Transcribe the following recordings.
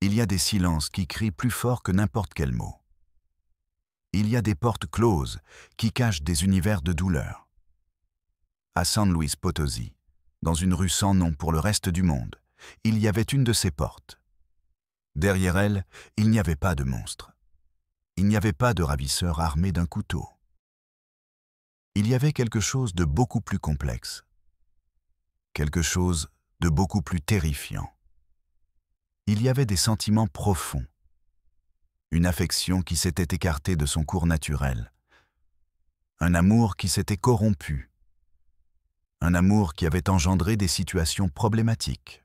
Il y a des silences qui crient plus fort que n'importe quel mot. Il y a des portes closes qui cachent des univers de douleur. À San Luis Potosí, dans une rue sans nom pour le reste du monde, il y avait une de ces portes. Derrière elle, il n'y avait pas de monstre. Il n'y avait pas de ravisseur armé d'un couteau. Il y avait quelque chose de beaucoup plus complexe. Quelque chose de beaucoup plus terrifiant. Il y avait des sentiments profonds. Une affection qui s'était écartée de son cours naturel. Un amour qui s'était corrompu. Un amour qui avait engendré des situations problématiques.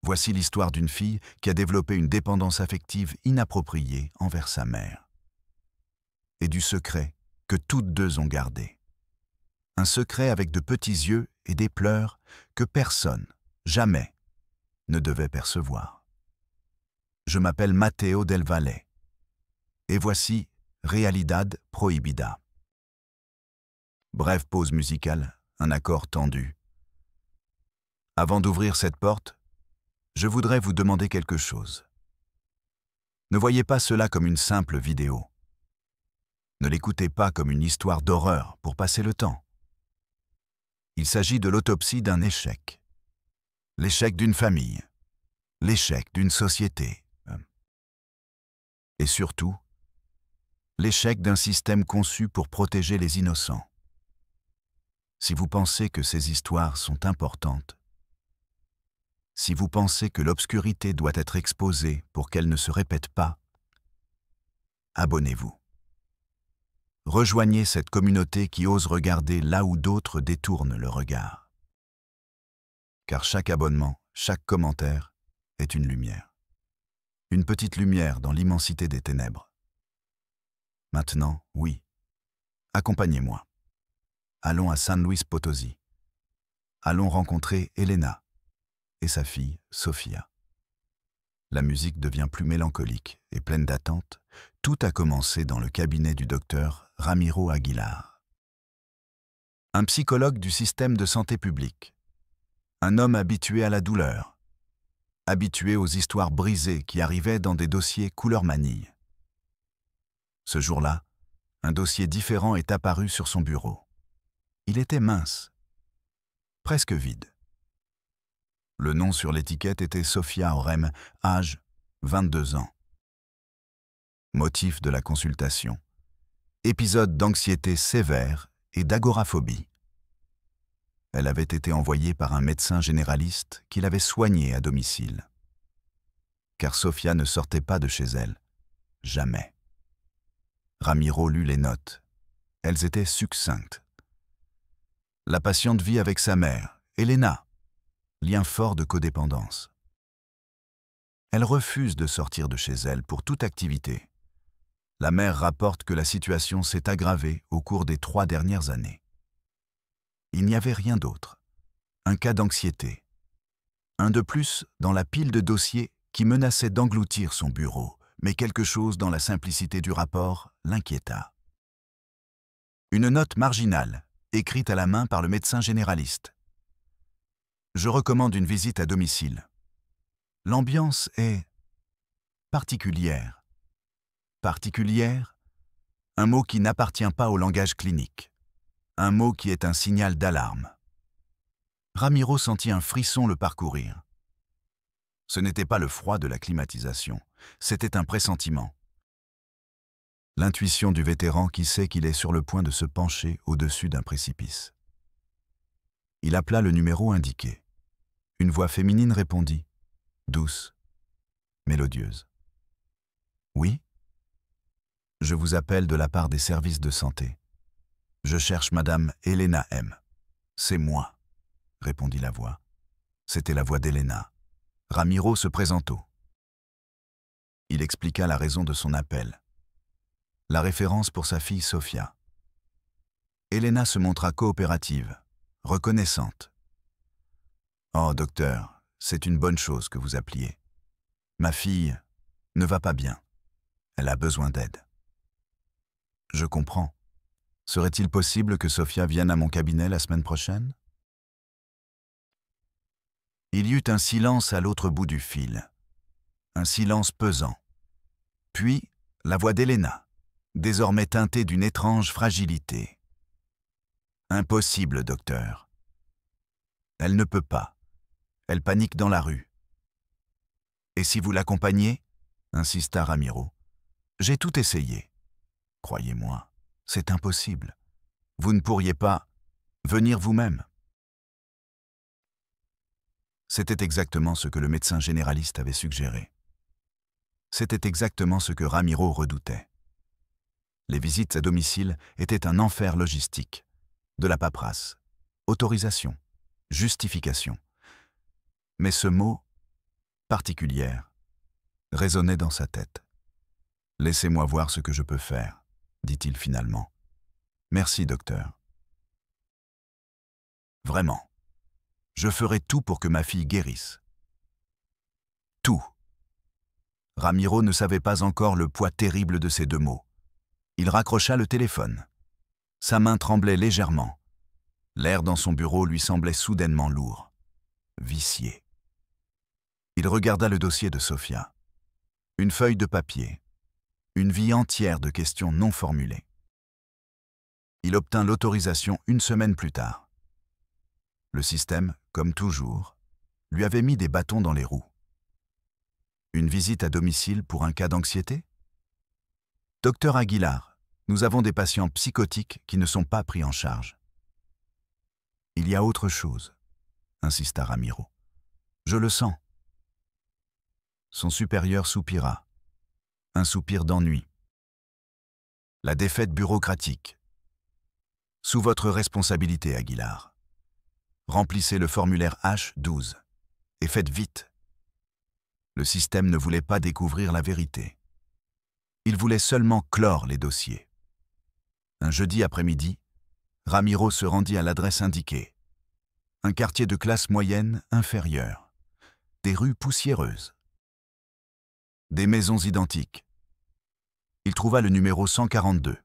Voici l'histoire d'une fille qui a développé une dépendance affective inappropriée envers sa mère. Et du secret que toutes deux ont gardé. Un secret avec de petits yeux et des pleurs que personne, jamais, ne devait percevoir. Je m'appelle Matteo Del Valle. Et voici Realidad Prohibida. Brève pause musicale, un accord tendu. Avant d'ouvrir cette porte, je voudrais vous demander quelque chose. Ne voyez pas cela comme une simple vidéo. Ne l'écoutez pas comme une histoire d'horreur pour passer le temps. Il s'agit de l'autopsie d'un échec. L'échec d'une famille. L'échec d'une société. Et surtout, l'échec d'un système conçu pour protéger les innocents. Si vous pensez que ces histoires sont importantes, si vous pensez que l'obscurité doit être exposée pour qu'elle ne se répète pas, abonnez-vous. Rejoignez cette communauté qui ose regarder là où d'autres détournent le regard. Car chaque abonnement, chaque commentaire est une lumière. Une petite lumière dans l'immensité des ténèbres. Maintenant, oui, accompagnez-moi. Allons à San Luis Potosí. Allons rencontrer Elena et sa fille, Sofia. La musique devient plus mélancolique et pleine d'attente. Tout a commencé dans le cabinet du docteur Ramiro Aguilar. Un psychologue du système de santé publique. Un homme habitué à la douleur. Habitué aux histoires brisées qui arrivaient dans des dossiers couleur manille. Ce jour-là, un dossier différent est apparu sur son bureau. Il était mince, presque vide. Le nom sur l'étiquette était Sofia Orem, âge 22 ans. Motif de la consultation. Épisode d'anxiété sévère et d'agoraphobie. Elle avait été envoyée par un médecin généraliste qui l'avait soignée à domicile. Car Sofia ne sortait pas de chez elle. Jamais. Ramiro lut les notes. Elles étaient succinctes. La patiente vit avec sa mère, Elena. Lien fort de codépendance. Elle refuse de sortir de chez elle pour toute activité. La mère rapporte que la situation s'est aggravée au cours des 3 dernières années. Il n'y avait rien d'autre. Un cas d'anxiété. Un de plus dans la pile de dossiers qui menaçait d'engloutir son bureau, mais quelque chose dans la simplicité du rapport l'inquiéta. Une note marginale, écrite à la main par le médecin généraliste. Je recommande une visite à domicile. L'ambiance est particulière. Particulière, un mot qui n'appartient pas au langage clinique. Un mot qui est un signal d'alarme. Ramiro sentit un frisson le parcourir. Ce n'était pas le froid de la climatisation, c'était un pressentiment. L'intuition du vétéran qui sait qu'il est sur le point de se pencher au-dessus d'un précipice. Il appela le numéro indiqué. Une voix féminine répondit, douce, mélodieuse. « Oui ? Je vous appelle de la part des services de santé. Je cherche Madame Elena M. C'est moi, répondit la voix. C'était la voix d'Elena. Ramiro se présentó. Il expliqua la raison de son appel. La référence pour sa fille Sofia. Elena se montra coopérative, reconnaissante. « Oh, docteur, c'est une bonne chose que vous appeliez. Ma fille ne va pas bien. Elle a besoin d'aide. » Je comprends. Serait-il possible que Sofia vienne à mon cabinet la semaine prochaine? Il y eut un silence à l'autre bout du fil. Un silence pesant. Puis, la voix d'Elena, désormais teintée d'une étrange fragilité. « Impossible, docteur. Elle ne peut pas. Elle panique dans la rue. »« Et si vous l'accompagnez ?» insista Ramiro. « J'ai tout essayé. Croyez-moi, c'est impossible. Vous ne pourriez pas venir vous-même. » C'était exactement ce que le médecin généraliste avait suggéré. C'était exactement ce que Ramiro redoutait. Les visites à domicile étaient un enfer logistique. De la paperasse, autorisation, justification. Mais ce mot, particulière, résonnait dans sa tête. « Laissez-moi voir ce que je peux faire, » dit-il finalement. « Merci, docteur. Vraiment, je ferai tout pour que ma fille guérisse. » Tout. Ramiro ne savait pas encore le poids terrible de ces deux mots. Il raccrocha le téléphone. Sa main tremblait légèrement. L'air dans son bureau lui semblait soudainement lourd, vicié. Il regarda le dossier de Sofia. Une feuille de papier. Une vie entière de questions non formulées. Il obtint l'autorisation une semaine plus tard. Le système, comme toujours, lui avait mis des bâtons dans les roues. Une visite à domicile pour un cas d'anxiété ? « Docteur Aguilar, nous avons des patients psychotiques qui ne sont pas pris en charge. » « Il y a autre chose, » insista Ramiro. « Je le sens. » Son supérieur soupira. Un soupir d'ennui. « La défaite bureaucratique. Sous votre responsabilité, Aguilar. Remplissez le formulaire H12 et faites vite. » Le système ne voulait pas découvrir la vérité. Il voulait seulement clore les dossiers. Un jeudi après-midi, Ramiro se rendit à l'adresse indiquée. Un quartier de classe moyenne inférieure. Des rues poussiéreuses. Des maisons identiques. Il trouva le numéro 142.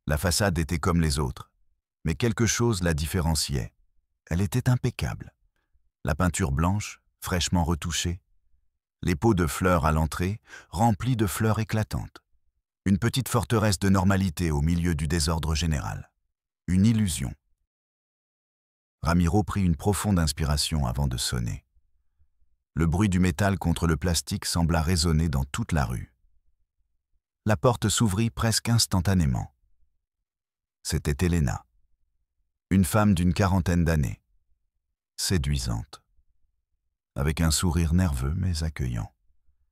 La façade était comme les autres, mais quelque chose la différenciait. Elle était impeccable. La peinture blanche, fraîchement retouchée. Les pots de fleurs à l'entrée, remplis de fleurs éclatantes. Une petite forteresse de normalité au milieu du désordre général. Une illusion. Ramiro prit une profonde inspiration avant de sonner. Le bruit du métal contre le plastique sembla résonner dans toute la rue. La porte s'ouvrit presque instantanément. C'était Elena, une femme d'une quarantaine d'années, séduisante, avec un sourire nerveux mais accueillant.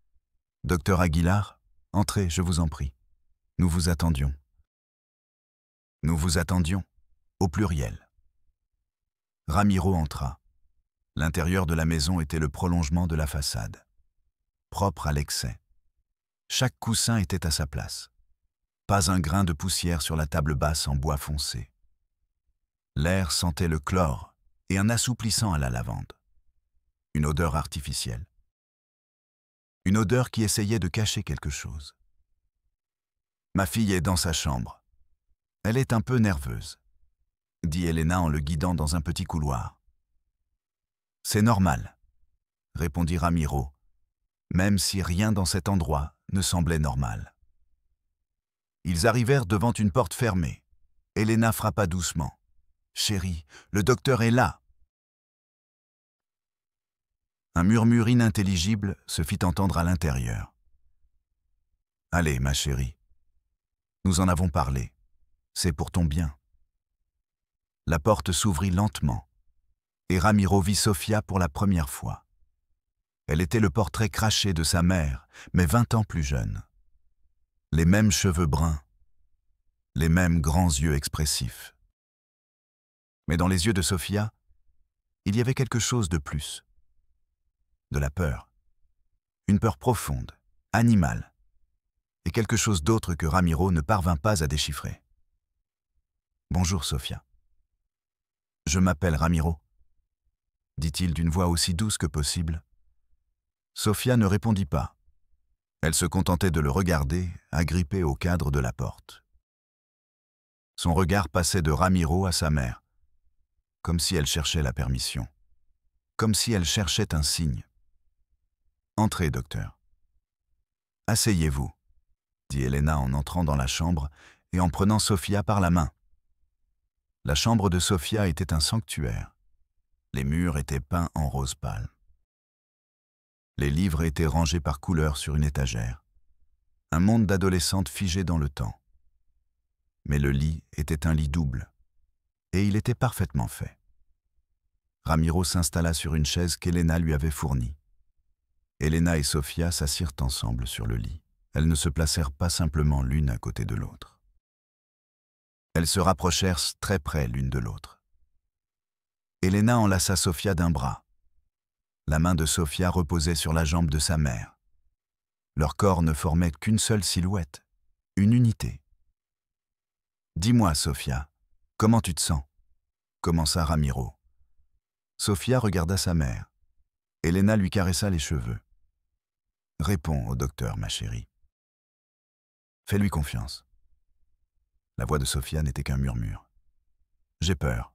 « Docteur Aguilar, entrez, je vous en prie. Nous vous attendions. » Nous vous attendions, au pluriel. Ramiro entra. L'intérieur de la maison était le prolongement de la façade, propre à l'excès. Chaque coussin était à sa place. Pas un grain de poussière sur la table basse en bois foncé. L'air sentait le chlore et un assouplissant à la lavande. Une odeur artificielle. Une odeur qui essayait de cacher quelque chose. « Ma fille est dans sa chambre. Elle est un peu nerveuse, » dit Elena en le guidant dans un petit couloir. « C'est normal, » répondit Ramiro, même si rien dans cet endroit ne semblait normal. Ils arrivèrent devant une porte fermée. Elena frappa doucement. « Chérie, le docteur est là !» Un murmure inintelligible se fit entendre à l'intérieur. « Allez, ma chérie, nous en avons parlé. C'est pour ton bien. » La porte s'ouvrit lentement, et Ramiro vit Sofia pour la première fois. Elle était le portrait craché de sa mère, mais 20 ans plus jeune. Les mêmes cheveux bruns, les mêmes grands yeux expressifs. Mais dans les yeux de Sofia, il y avait quelque chose de plus. De la peur. Une peur profonde, animale, et quelque chose d'autre que Ramiro ne parvint pas à déchiffrer. « Bonjour, Sofia. »« Je m'appelle Ramiro, » dit-il d'une voix aussi douce que possible. Sofia ne répondit pas. Elle se contentait de le regarder, agrippée au cadre de la porte. Son regard passait de Ramiro à sa mère, comme si elle cherchait la permission, comme si elle cherchait un signe. Entrez, docteur. Asseyez-vous, dit Elena en entrant dans la chambre et en prenant Sofia par la main. La chambre de Sofia était un sanctuaire. Les murs étaient peints en rose pâle. Les livres étaient rangés par couleur sur une étagère. Un monde d'adolescente figé dans le temps. Mais le lit était un lit double, et il était parfaitement fait. Ramiro s'installa sur une chaise qu'Elena lui avait fournie. Elena et Sofia s'assirent ensemble sur le lit. Elles ne se placèrent pas simplement l'une à côté de l'autre. Elles se rapprochèrent très près l'une de l'autre. Elena enlaça Sofia d'un bras. La main de Sofia reposait sur la jambe de sa mère. Leurs corps ne formaient qu'une seule silhouette, une unité. « Dis-moi, Sofia, comment tu te sens ?» commença Ramiro. Sofia regarda sa mère. Elena lui caressa les cheveux. « Réponds au docteur, ma chérie. Fais-lui confiance. » La voix de Sofia n'était qu'un murmure. « J'ai peur. »«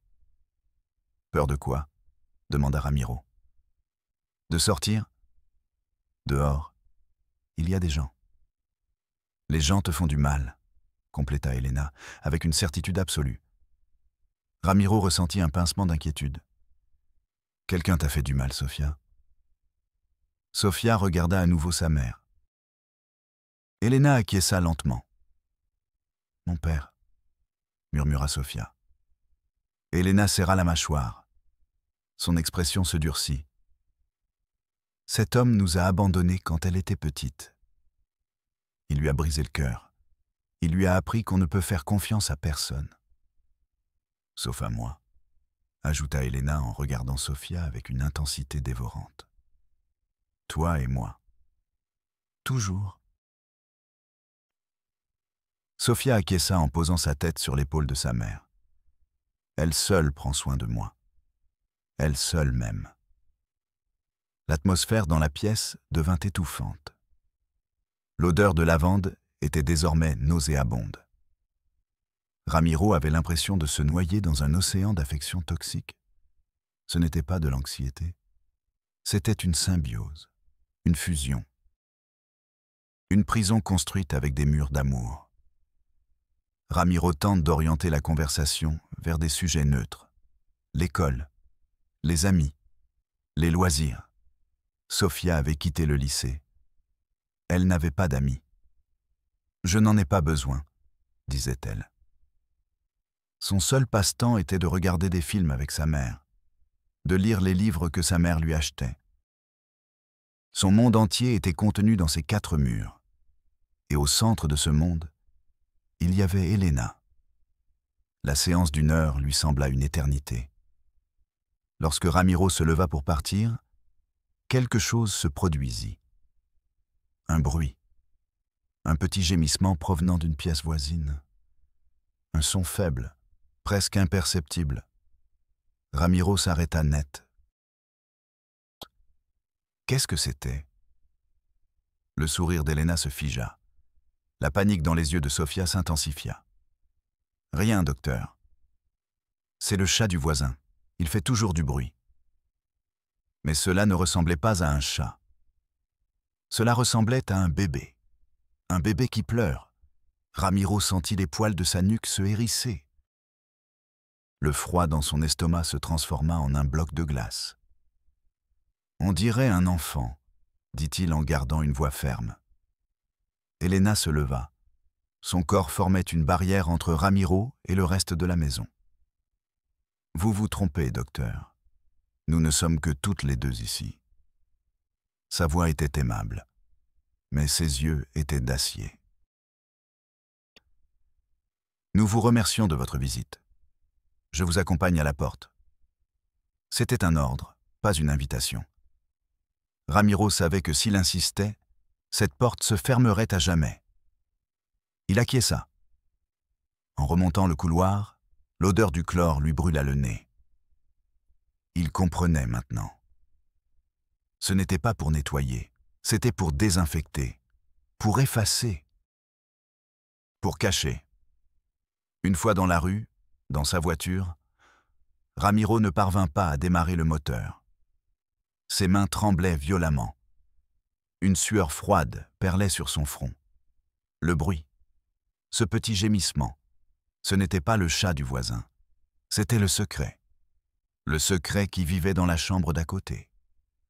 Peur de quoi ?» demanda Ramiro. « De sortir ? Dehors, il y a des gens. »« Les gens te font du mal, » compléta Elena, avec une certitude absolue. Ramiro ressentit un pincement d'inquiétude. « Quelqu'un t'a fait du mal, Sofia ?» Sofia regarda à nouveau sa mère. Elena acquiesça lentement. « Mon père, » murmura Sofia. Elena serra la mâchoire. Son expression se durcit. « Cet homme nous a abandonnés quand elle était petite. Il lui a brisé le cœur. Il lui a appris qu'on ne peut faire confiance à personne. Sauf à moi, » ajouta Elena en regardant Sofia avec une intensité dévorante. « Toi et moi. Toujours. » Sofia acquiesça en posant sa tête sur l'épaule de sa mère. Elle seule prend soin de moi. Elle seule m'aime. L'atmosphère dans la pièce devint étouffante. L'odeur de lavande était désormais nauséabonde. Ramiro avait l'impression de se noyer dans un océan d'affections toxiques. Ce n'était pas de l'anxiété. C'était une symbiose, une fusion. Une prison construite avec des murs d'amour. Ramiro tente d'orienter la conversation vers des sujets neutres. L'école, les amis, les loisirs. Sofia avait quitté le lycée. Elle n'avait pas d'amis. « Je n'en ai pas besoin », disait-elle. Son seul passe-temps était de regarder des films avec sa mère, de lire les livres que sa mère lui achetait. Son monde entier était contenu dans ces 4 murs. Et au centre de ce monde, il y avait Elena. La séance d'1 heure lui sembla une éternité. Lorsque Ramiro se leva pour partir, quelque chose se produisit. Un bruit. Un petit gémissement provenant d'une pièce voisine. Un son faible, presque imperceptible. Ramiro s'arrêta net. Qu'est-ce que c'était ? Le sourire d'Elena se figea. La panique dans les yeux de Sofia s'intensifia. « Rien, docteur. C'est le chat du voisin. Il fait toujours du bruit. » Mais cela ne ressemblait pas à un chat. Cela ressemblait à un bébé qui pleure. Ramiro sentit les poils de sa nuque se hérisser. Le froid dans son estomac se transforma en un bloc de glace. « On dirait un enfant », dit-il en gardant une voix ferme. Elena se leva. Son corps formait une barrière entre Ramiro et le reste de la maison. « Vous vous trompez, docteur. Nous ne sommes que toutes les deux ici. » Sa voix était aimable, mais ses yeux étaient d'acier. « Nous vous remercions de votre visite. Je vous accompagne à la porte. » C'était un ordre, pas une invitation. Ramiro savait que s'il insistait, cette porte se fermerait à jamais. Il acquiesça. En remontant le couloir, l'odeur du chlore lui brûla le nez. Il comprenait maintenant. Ce n'était pas pour nettoyer, c'était pour désinfecter, pour effacer, pour cacher. Une fois dans la rue, dans sa voiture, Ramiro ne parvint pas à démarrer le moteur. Ses mains tremblaient violemment. Une sueur froide perlait sur son front. Le bruit, ce petit gémissement, ce n'était pas le chat du voisin, c'était le secret. Le secret qui vivait dans la chambre d'à côté.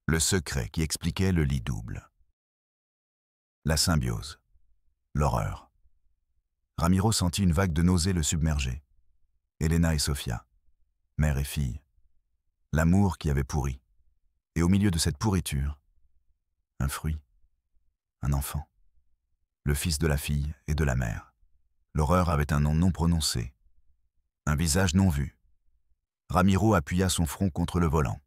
Le secret qui expliquait le lit double. La symbiose. L'horreur. Ramiro sentit une vague de nausée le submerger. Elena et Sofia, mère et fille. L'amour qui avait pourri. Et au milieu de cette pourriture, un fruit, un enfant. Le fils de la fille et de la mère. L'horreur avait un nom non prononcé. Un visage non vu. Ramiro appuya son front contre le volant.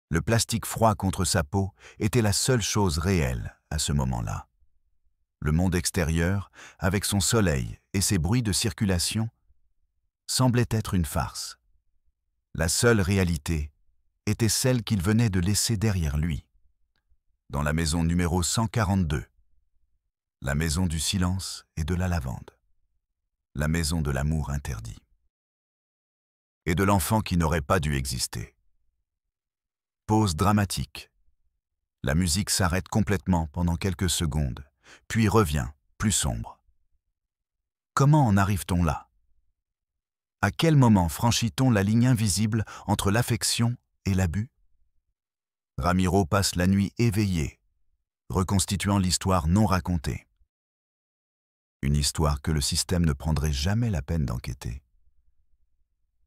Le plastique froid contre sa peau était la seule chose réelle à ce moment-là. Le monde extérieur, avec son soleil et ses bruits de circulation, semblait être une farce. La seule réalité était celle qu'il venait de laisser derrière lui, dans la maison numéro 142, la maison du silence et de la lavande, la maison de l'amour interdit, et de l'enfant qui n'aurait pas dû exister. Pause dramatique. La musique s'arrête complètement pendant quelques secondes, puis revient, plus sombre. Comment en arrive-t-on là? À quel moment franchit-on la ligne invisible entre l'affection et l'abus? Ramiro passe la nuit éveillé, reconstituant l'histoire non racontée. Une histoire que le système ne prendrait jamais la peine d'enquêter.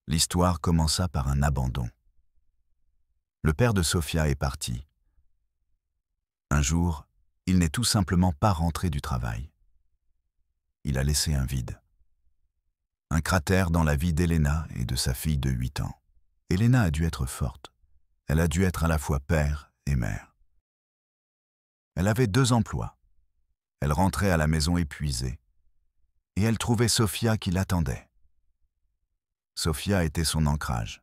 L'histoire commença par un abandon. Le père de Sofia est parti. Un jour, il n'est tout simplement pas rentré du travail. Il a laissé un vide. Un cratère dans la vie d'Elena et de sa fille de 8 ans. Elena a dû être forte. Elle a dû être à la fois père et mère. Elle avait 2 emplois. Elle rentrait à la maison épuisée. Et elle trouvait Sofia qui l'attendait. Sofia était son ancrage,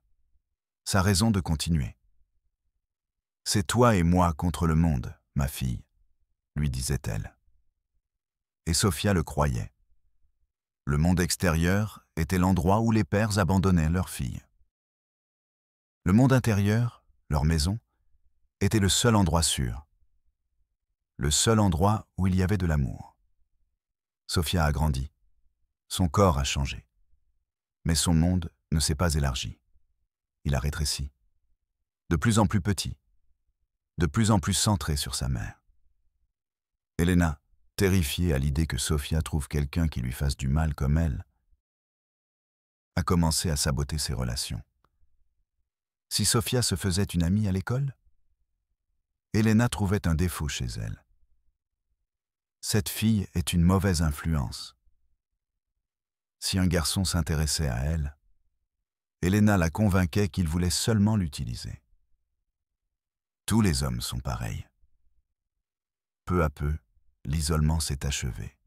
sa raison de continuer. « C'est toi et moi contre le monde, ma fille », lui disait-elle. Et Sofia le croyait. Le monde extérieur était l'endroit où les pères abandonnaient leurs filles. Le monde intérieur, leur maison, était le seul endroit sûr. Le seul endroit où il y avait de l'amour. Sofia a grandi. Son corps a changé. Mais son monde ne s'est pas élargi. Il a rétréci. De plus en plus petit. De plus en plus centré sur sa mère. Elena, terrifiée à l'idée que Sofia trouve quelqu'un qui lui fasse du mal comme elle, a commencé à saboter ses relations. Si Sofia se faisait une amie à l'école, Elena trouvait un défaut chez elle. Cette fille est une mauvaise influence. Si un garçon s'intéressait à elle, Elena la convainquait qu'il voulait seulement l'utiliser. Tous les hommes sont pareils. Peu à peu, l'isolement s'est achevé.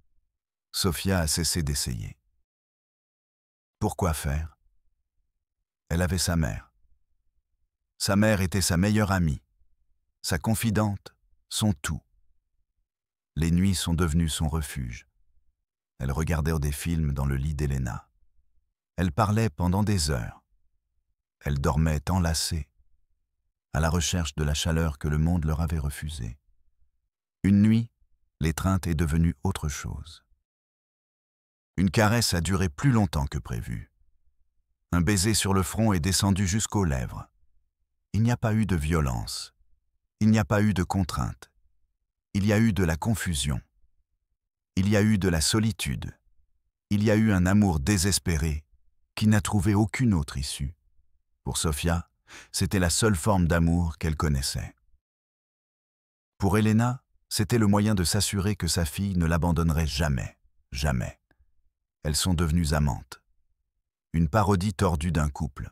Sofia a cessé d'essayer. Pourquoi faire? Elle avait sa mère. Sa mère était sa meilleure amie, sa confidente, son tout. Les nuits sont devenues son refuge. Elle regardait des films dans le lit d'Elena. Elle parlait pendant des heures. Elle dormait enlacée, à la recherche de la chaleur que le monde leur avait refusée. Une nuit, l'étreinte est devenue autre chose. Une caresse a duré plus longtemps que prévu. Un baiser sur le front est descendu jusqu'aux lèvres. Il n'y a pas eu de violence. Il n'y a pas eu de contrainte. Il y a eu de la confusion. Il y a eu de la solitude. Il y a eu un amour désespéré qui n'a trouvé aucune autre issue. Pour Sofia, c'était la seule forme d'amour qu'elle connaissait. Pour Elena, c'était le moyen de s'assurer que sa fille ne l'abandonnerait jamais, jamais. Elles sont devenues amantes. Une parodie tordue d'un couple.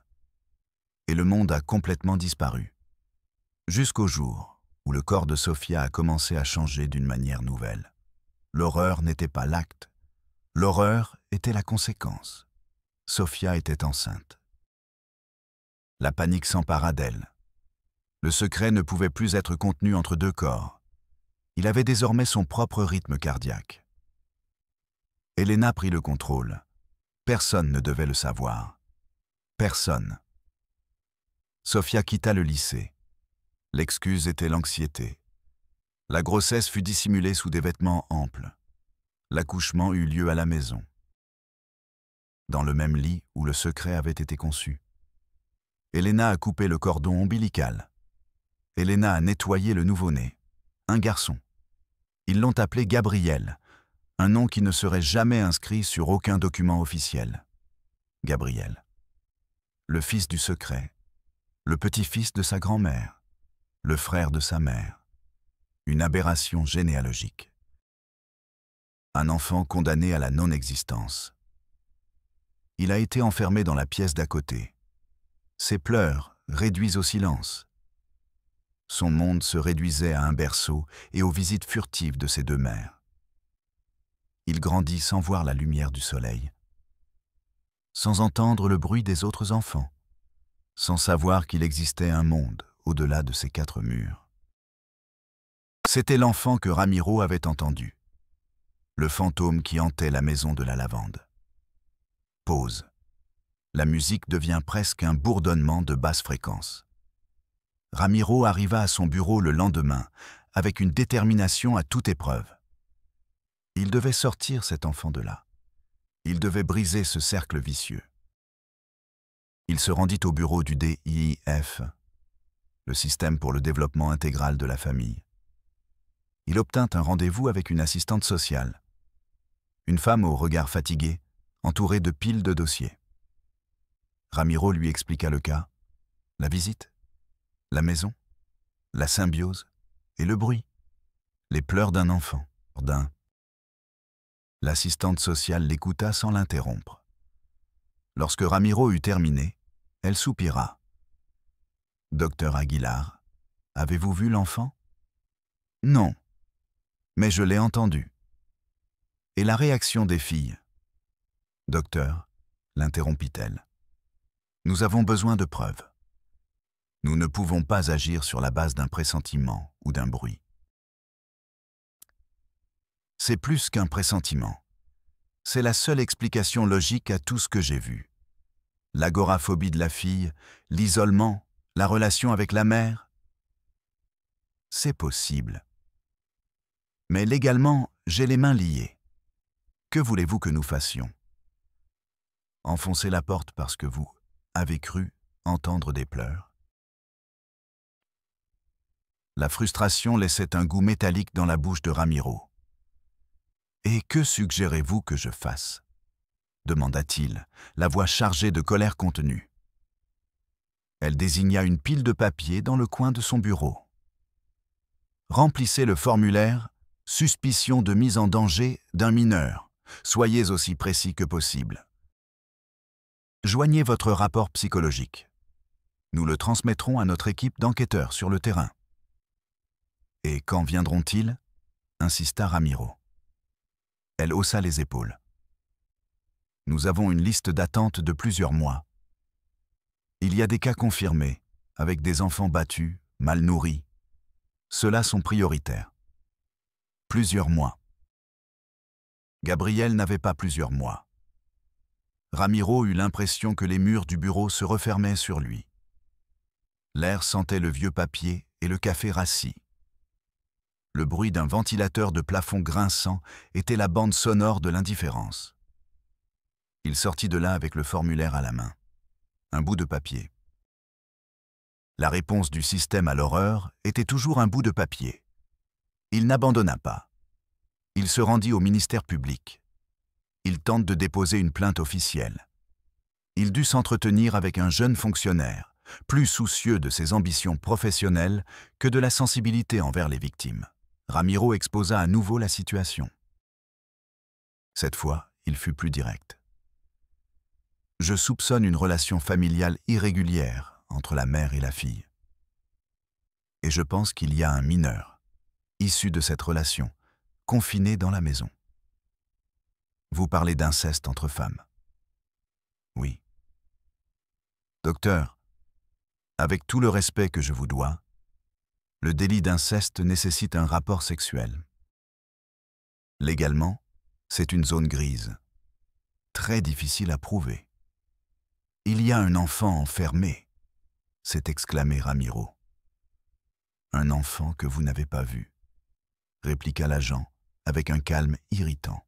Et le monde a complètement disparu. Jusqu'au jour où le corps de Sofia a commencé à changer d'une manière nouvelle. L'horreur n'était pas l'acte. L'horreur était la conséquence. Sofia était enceinte. La panique s'empara d'elle. Le secret ne pouvait plus être contenu entre 2 corps. Il avait désormais son propre rythme cardiaque. Elena prit le contrôle. Personne ne devait le savoir. Personne. Sofia quitta le lycée. L'excuse était l'anxiété. La grossesse fut dissimulée sous des vêtements amples. L'accouchement eut lieu à la maison, dans le même lit où le secret avait été conçu. Elena a coupé le cordon ombilical. Elena a nettoyé le nouveau-né, un garçon. Ils l'ont appelé Gabriel, un nom qui ne serait jamais inscrit sur aucun document officiel. Gabriel, le fils du secret, le petit-fils de sa grand-mère, le frère de sa mère. Une aberration généalogique. Un enfant condamné à la non-existence. Il a été enfermé dans la pièce d'à côté. Ses pleurs réduits au silence. Son monde se réduisait à un berceau et aux visites furtives de ses deux mères. Il grandit sans voir la lumière du soleil, sans entendre le bruit des autres enfants, sans savoir qu'il existait un monde au-delà de ces quatre murs. C'était l'enfant que Ramiro avait entendu, le fantôme qui hantait la maison de la lavande. Pause. La musique devient presque un bourdonnement de basse fréquence. Ramiro arriva à son bureau le lendemain avec une détermination à toute épreuve. Il devait sortir cet enfant de là. Il devait briser ce cercle vicieux. Il se rendit au bureau du DIF, le système pour le développement intégral de la famille. Il obtint un rendez-vous avec une assistante sociale, une femme au regard fatigué, entourée de piles de dossiers. Ramiro lui expliqua le cas, la visite, la maison, la symbiose et le bruit, les pleurs d'un enfant, d'un. L'assistante sociale l'écouta sans l'interrompre. Lorsque Ramiro eut terminé, elle soupira. « Docteur Aguilar, avez-vous vu l'enfant ?»« Non, mais je l'ai entendu. » Et la réaction des filles. « Docteur, l'interrompit-elle, nous avons besoin de preuves. Nous ne pouvons pas agir sur la base d'un pressentiment ou d'un bruit. C'est plus qu'un pressentiment. C'est la seule explication logique à tout ce que j'ai vu. L'agoraphobie de la fille, l'isolement, la relation avec la mère. C'est possible. Mais légalement, j'ai les mains liées. Que voulez-vous que nous fassions? Enfoncer la porte parce que vous avez cru entendre des pleurs? La frustration laissait un goût métallique dans la bouche de Ramiro. « Et que suggérez-vous que je fasse ?» demanda-t-il, la voix chargée de colère contenue. Elle désigna une pile de papier dans le coin de son bureau. « Remplissez le formulaire « Suspicion de mise en danger d'un mineur. Soyez aussi précis que possible. Joignez votre rapport psychologique. Nous le transmettrons à notre équipe d'enquêteurs sur le terrain. » « Et quand viendront-ils » insista Ramiro. Elle haussa les épaules. « Nous avons une liste d'attente de plusieurs mois. Il y a des cas confirmés, avec des enfants battus, mal nourris. Ceux-là sont prioritaires. Plusieurs mois. » Gabriel n'avait pas plusieurs mois. Ramiro eut l'impression que les murs du bureau se refermaient sur lui. L'air sentait le vieux papier et le café rassis. Le bruit d'un ventilateur de plafond grinçant était la bande sonore de l'indifférence. Il sortit de là avec le formulaire à la main. Un bout de papier. La réponse du système à l'horreur était toujours un bout de papier. Il n'abandonna pas. Il se rendit au ministère public. Il tente de déposer une plainte officielle. Il dut s'entretenir avec un jeune fonctionnaire, plus soucieux de ses ambitions professionnelles que de la sensibilité envers les victimes. Ramiro exposa à nouveau la situation. Cette fois, il fut plus direct. « Je soupçonne une relation familiale irrégulière entre la mère et la fille. Et je pense qu'il y a un mineur, issu de cette relation, confiné dans la maison. Vous parlez d'inceste entre femmes. Oui. Docteur, avec tout le respect que je vous dois, le délit d'inceste nécessite un rapport sexuel. Légalement, c'est une zone grise, très difficile à prouver. Il y a un enfant enfermé, s'est exclamé Ramiro. Un enfant que vous n'avez pas vu. répliqua l'agent, avec un calme irritant.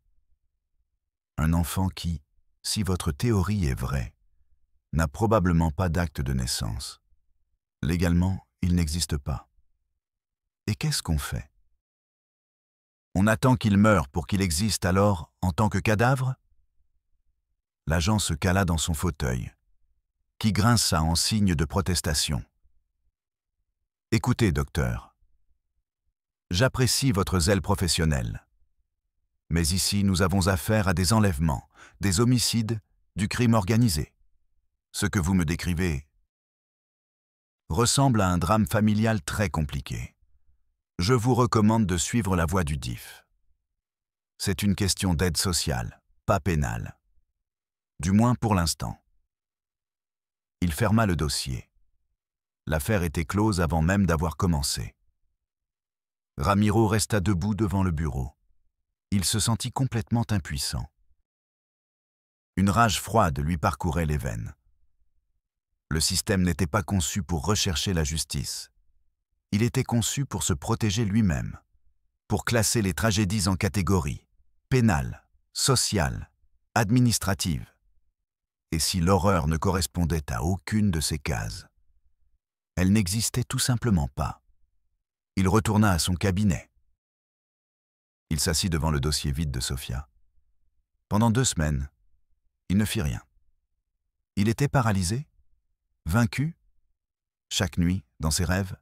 Un enfant qui, si votre théorie est vraie, n'a probablement pas d'acte de naissance. Légalement, il n'existe pas. Et qu'est-ce qu'on fait? On attend qu'il meure pour qu'il existe alors en tant que cadavre? L'agent se cala dans son fauteuil, qui grinça en signe de protestation. Écoutez, docteur. J'apprécie votre zèle professionnel. Mais ici, nous avons affaire à des enlèvements, des homicides, du crime organisé. Ce que vous me décrivez ressemble à un drame familial très compliqué. Je vous recommande de suivre la voie du DIF. C'est une question d'aide sociale, pas pénale. Du moins pour l'instant. Il ferma le dossier. L'affaire était close avant même d'avoir commencé. Ramiro resta debout devant le bureau. Il se sentit complètement impuissant. Une rage froide lui parcourait les veines. Le système n'était pas conçu pour rechercher la justice. Il était conçu pour se protéger lui-même, pour classer les tragédies en catégories pénales, sociales, administratives. Et si l'horreur ne correspondait à aucune de ces cases, elle n'existait tout simplement pas. Il retourna à son cabinet. Il s'assit devant le dossier vide de Sofia. Pendant 2 semaines, il ne fit rien. Il était paralysé, vaincu. Chaque nuit, dans ses rêves,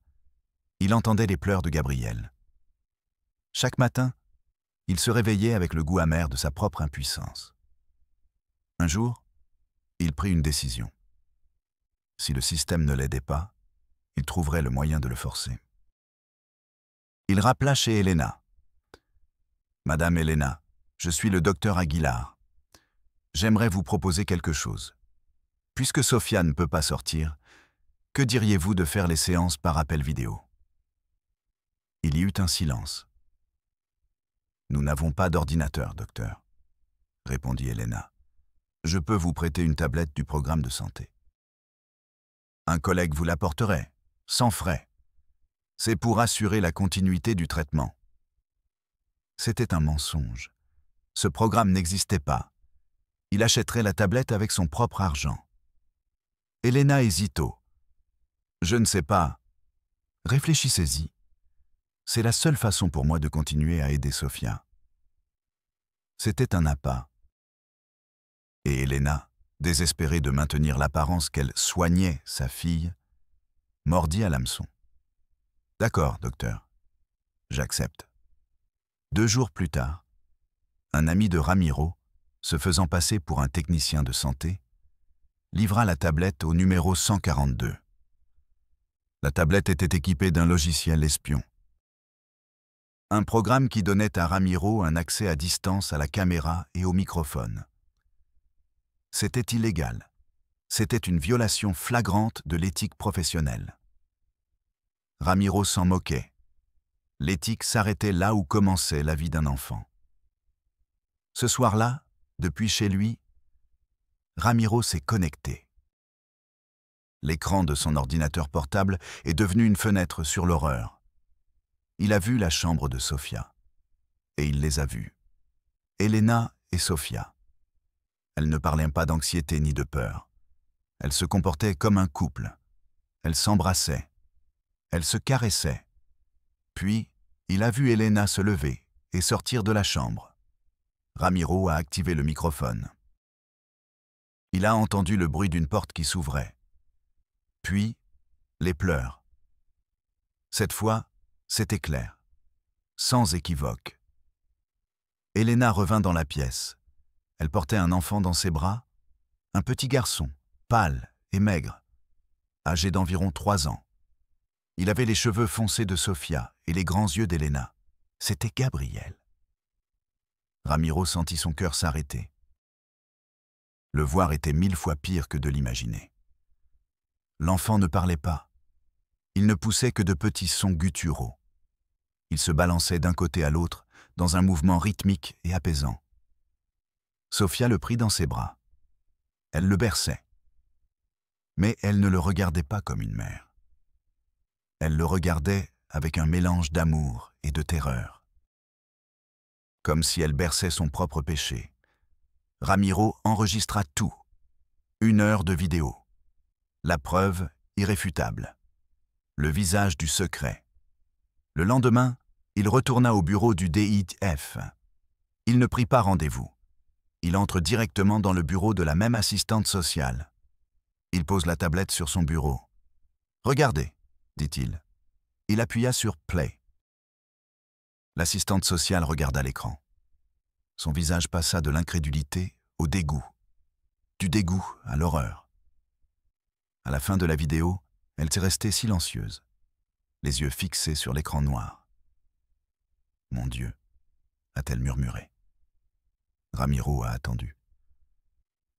il entendait les pleurs de Gabriel. Chaque matin, il se réveillait avec le goût amer de sa propre impuissance. Un jour, il prit une décision. Si le système ne l'aidait pas, il trouverait le moyen de le forcer. Il rappela chez Elena. « Madame Elena, je suis le docteur Aguilar. J'aimerais vous proposer quelque chose. Puisque Sofia ne peut pas sortir, que diriez-vous de faire les séances par appel vidéo ?» Il y eut un silence. « Nous n'avons pas d'ordinateur, docteur, » répondit Elena. « Je peux vous prêter une tablette du programme de santé. Un collègue vous l'apporterait, sans frais. C'est pour assurer la continuité du traitement. » C'était un mensonge. Ce programme n'existait pas. Il achèterait la tablette avec son propre argent. Elena hésita. « Je ne sais pas. Réfléchissez-y. C'est la seule façon pour moi de continuer à aider Sofia. » C'était un appât. Et Elena, désespérée de maintenir l'apparence qu'elle soignait sa fille, mordit à l'hameçon. « D'accord, docteur. J'accepte. » 2 jours plus tard, un ami de Ramiro, se faisant passer pour un technicien de santé, livra la tablette au numéro 142. La tablette était équipée d'un logiciel espion. Un programme qui donnait à Ramiro un accès à distance à la caméra et au microphone. C'était illégal. C'était une violation flagrante de l'éthique professionnelle. Ramiro s'en moquait. L'éthique s'arrêtait là où commençait la vie d'un enfant. Ce soir-là, depuis chez lui, Ramiro s'est connecté. L'écran de son ordinateur portable est devenu une fenêtre sur l'horreur. Il a vu la chambre de Sofia. Et il les a vues. Elena et Sofia. Elles ne parlaient pas d'anxiété ni de peur. Elles se comportaient comme un couple. Elles s'embrassaient. Elles se caressaient. Puis, il a vu Elena se lever et sortir de la chambre. Ramiro a activé le microphone. Il a entendu le bruit d'une porte qui s'ouvrait. Puis, les pleurs. Cette fois, c'était clair, sans équivoque. Elena revint dans la pièce. Elle portait un enfant dans ses bras, un petit garçon, pâle et maigre, âgé d'environ 3 ans. Il avait les cheveux foncés de Sofia et les grands yeux d'Elena. C'était Gabriel. Ramiro sentit son cœur s'arrêter. Le voir était 1000 fois pire que de l'imaginer. L'enfant ne parlait pas. Il ne poussait que de petits sons gutturaux. Il se balançait d'un côté à l'autre dans un mouvement rythmique et apaisant. Sofia le prit dans ses bras. Elle le berçait. Mais elle ne le regardait pas comme une mère. Elle le regardait avec un mélange d'amour et de terreur. comme si elle berçait son propre péché. Ramiro enregistra tout. 1 heure de vidéo. La preuve irréfutable. Le visage du secret. Le lendemain, il retourna au bureau du DIF. Il ne prit pas rendez-vous. Il entre directement dans le bureau de la même assistante sociale. Il pose la tablette sur son bureau. « Regardez », dit-il. Il appuya sur « Play ». L'assistante sociale regarda l'écran. Son visage passa de l'incrédulité au dégoût. Du dégoût à l'horreur. À la fin de la vidéo, elle s'est restée silencieuse, les yeux fixés sur l'écran noir. « Mon Dieu », a-t-elle murmuré. Ramiro a attendu.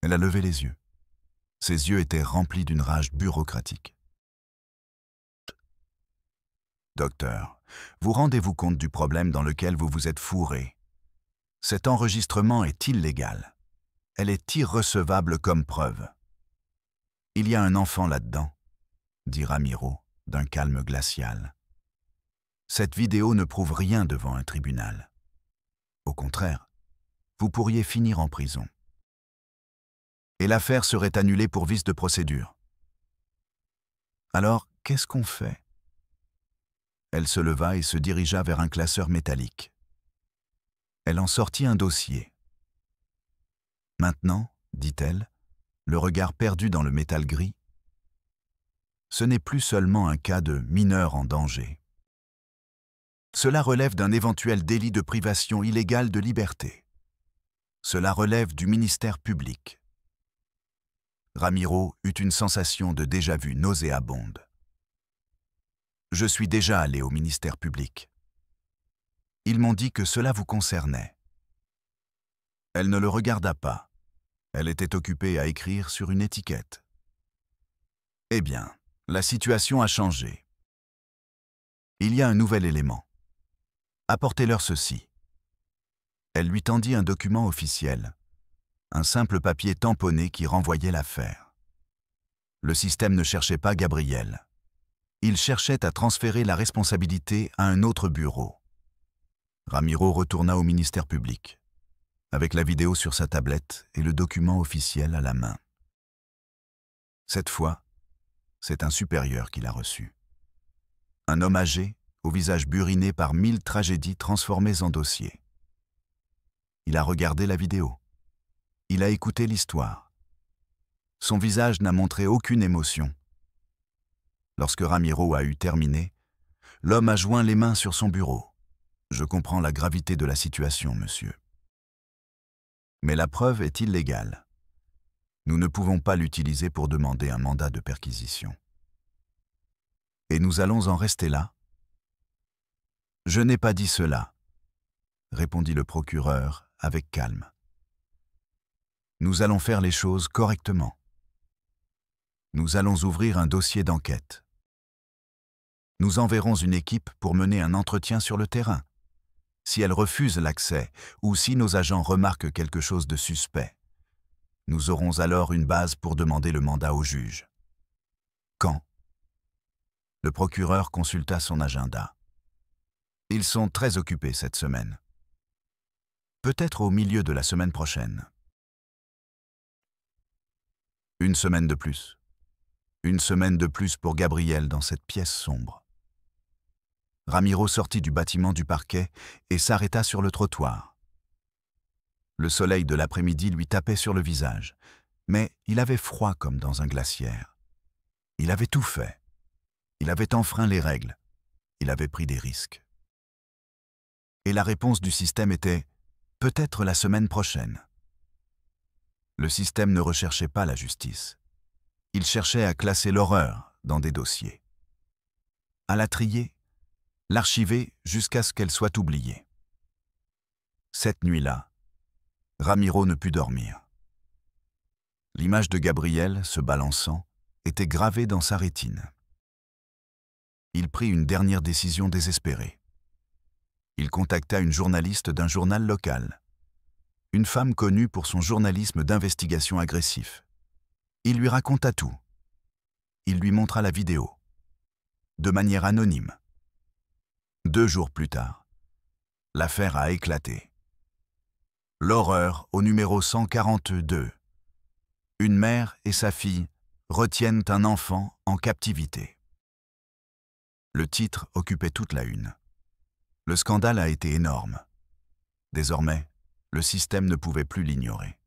Elle a levé les yeux. Ses yeux étaient remplis d'une rage bureaucratique. « Docteur, vous rendez-vous compte du problème dans lequel vous vous êtes fourré? Cet enregistrement est illégal. Elle est irrecevable comme preuve. Il y a un enfant là-dedans, dit Ramiro d'un calme glacial. Cette vidéo ne prouve rien devant un tribunal. Au contraire, vous pourriez finir en prison. Et l'affaire serait annulée pour vice de procédure. Alors, qu'est-ce qu'on fait? Elle se leva et se dirigea vers un classeur métallique. Elle en sortit un dossier. Maintenant, dit-elle, le regard perdu dans le métal gris, ce n'est plus seulement un cas de mineur en danger. Cela relève d'un éventuel délit de privation illégale de liberté. Cela relève du ministère public. Ramiro eut une sensation de déjà-vu nauséabonde. Je suis déjà allé au ministère public. Ils m'ont dit que cela vous concernait. Elle ne le regarda pas. Elle était occupée à écrire sur une étiquette. Eh bien, la situation a changé. Il y a un nouvel élément. Apportez-leur ceci. Elle lui tendit un document officiel, un simple papier tamponné qui renvoyait l'affaire. Le système ne cherchait pas Gabriel. Il cherchait à transférer la responsabilité à un autre bureau. Ramiro retourna au ministère public, avec la vidéo sur sa tablette et le document officiel à la main. Cette fois, c'est un supérieur qui l'a reçu. Un homme âgé, au visage buriné par 1000 tragédies transformées en dossiers. Il a regardé la vidéo. Il a écouté l'histoire. Son visage n'a montré aucune émotion. Lorsque Ramiro a eu terminé, l'homme a joint les mains sur son bureau. « Je comprends la gravité de la situation, monsieur. Mais la preuve est illégale. Nous ne pouvons pas l'utiliser pour demander un mandat de perquisition. Et nous allons en rester là? » « Je n'ai pas dit cela, » répondit le procureur avec calme. « Nous allons faire les choses correctement. Nous allons ouvrir un dossier d'enquête. Nous enverrons une équipe pour mener un entretien sur le terrain. Si elle refuse l'accès ou si nos agents remarquent quelque chose de suspect, nous aurons alors une base pour demander le mandat au juge. » Quand? Le procureur consulta son agenda. « Ils sont très occupés cette semaine. Peut-être au milieu de la semaine prochaine. » Une semaine de plus. Une semaine de plus pour Gabriel dans cette pièce sombre. Ramiro sortit du bâtiment du parquet et s'arrêta sur le trottoir. Le soleil de l'après-midi lui tapait sur le visage, mais il avait froid comme dans un glaciaire. Il avait tout fait. Il avait enfreint les règles. Il avait pris des risques. Et la réponse du système était « peut-être la semaine prochaine ». Le système ne recherchait pas la justice. Il cherchait à classer l'horreur dans des dossiers. À la trier, l'archiver jusqu'à ce qu'elle soit oubliée. Cette nuit-là, Ramiro ne put dormir. L'image de Gabriel, se balançant, était gravée dans sa rétine. Il prit une dernière décision désespérée. Il contacta une journaliste d'un journal local, une femme connue pour son journalisme d'investigation agressif. Il lui raconta tout. Il lui montra la vidéo, de manière anonyme. 2 jours plus tard, l'affaire a éclaté. L'horreur au numéro 142. Une mère et sa fille retiennent un enfant en captivité. Le titre occupait toute la une. Le scandale a été énorme. Désormais, le système ne pouvait plus l'ignorer.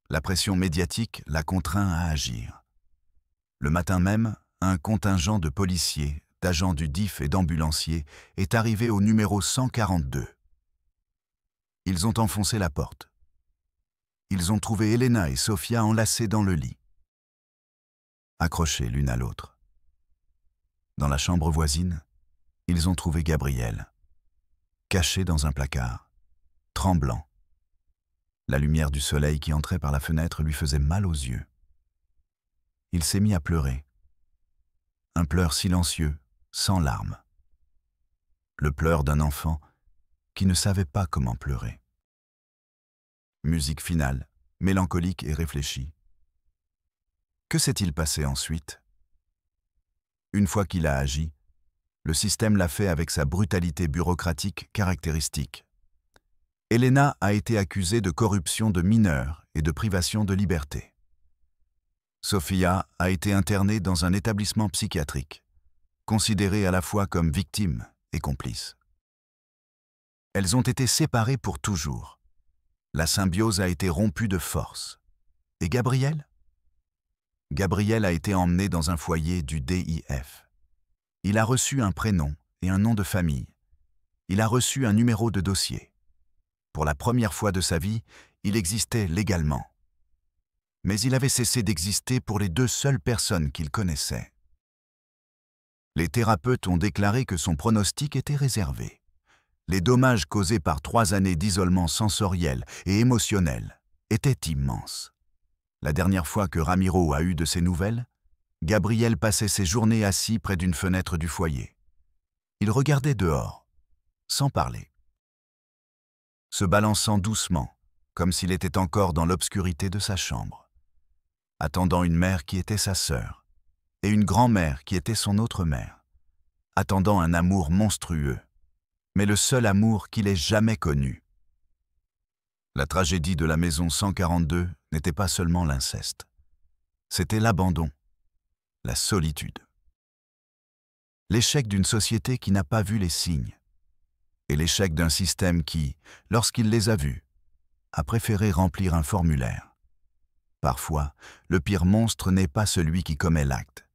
La pression médiatique l'a contraint à agir. Le matin même, un contingent de policiers, d'agents du DIF et d'ambulanciers est arrivé au numéro 142. Ils ont enfoncé la porte. Ils ont trouvé Elena et Sofia enlacées dans le lit, accrochées l'une à l'autre. Dans la chambre voisine, ils ont trouvé Gabriel, caché dans un placard, tremblant. La lumière du soleil qui entrait par la fenêtre lui faisait mal aux yeux. Il s'est mis à pleurer. Un pleur silencieux, sans larmes. Le pleur d'un enfant qui ne savait pas comment pleurer. Musique finale, mélancolique et réfléchie. Que s'est-il passé ensuite? Une fois qu'il a agi, le système l'a fait avec sa brutalité bureaucratique caractéristique. Elena a été accusée de corruption de mineurs et de privation de liberté. Sofia a été internée dans un établissement psychiatrique, considérée à la fois comme victime et complice. Elles ont été séparées pour toujours. La symbiose a été rompue de force. Et Gabriel? Gabriel a été emmené dans un foyer du DIF. Il a reçu un prénom et un nom de famille. Il a reçu un numéro de dossier. Pour la première fois de sa vie, il existait légalement. Mais il avait cessé d'exister pour les deux seules personnes qu'il connaissait. Les thérapeutes ont déclaré que son pronostic était réservé. Les dommages causés par 3 années d'isolement sensoriel et émotionnel étaient immenses. La dernière fois que Ramiro a eu de ses nouvelles, Gabriel passait ses journées assis près d'une fenêtre du foyer. Il regardait dehors, sans parler, se balançant doucement, comme s'il était encore dans l'obscurité de sa chambre, attendant une mère qui était sa sœur, et une grand-mère qui était son autre mère, attendant un amour monstrueux, mais le seul amour qu'il ait jamais connu. La tragédie de la maison 142 n'était pas seulement l'inceste. C'était l'abandon, la solitude. L'échec d'une société qui n'a pas vu les signes, et l'échec d'un système qui, lorsqu'il les a vus, a préféré remplir un formulaire. Parfois, le pire monstre n'est pas celui qui commet l'acte.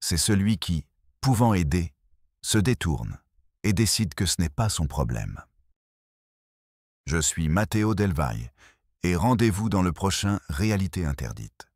C'est celui qui, pouvant aider, se détourne et décide que ce n'est pas son problème. Je suis Matteo Del Valle et rendez-vous dans le prochain Réalité interdite.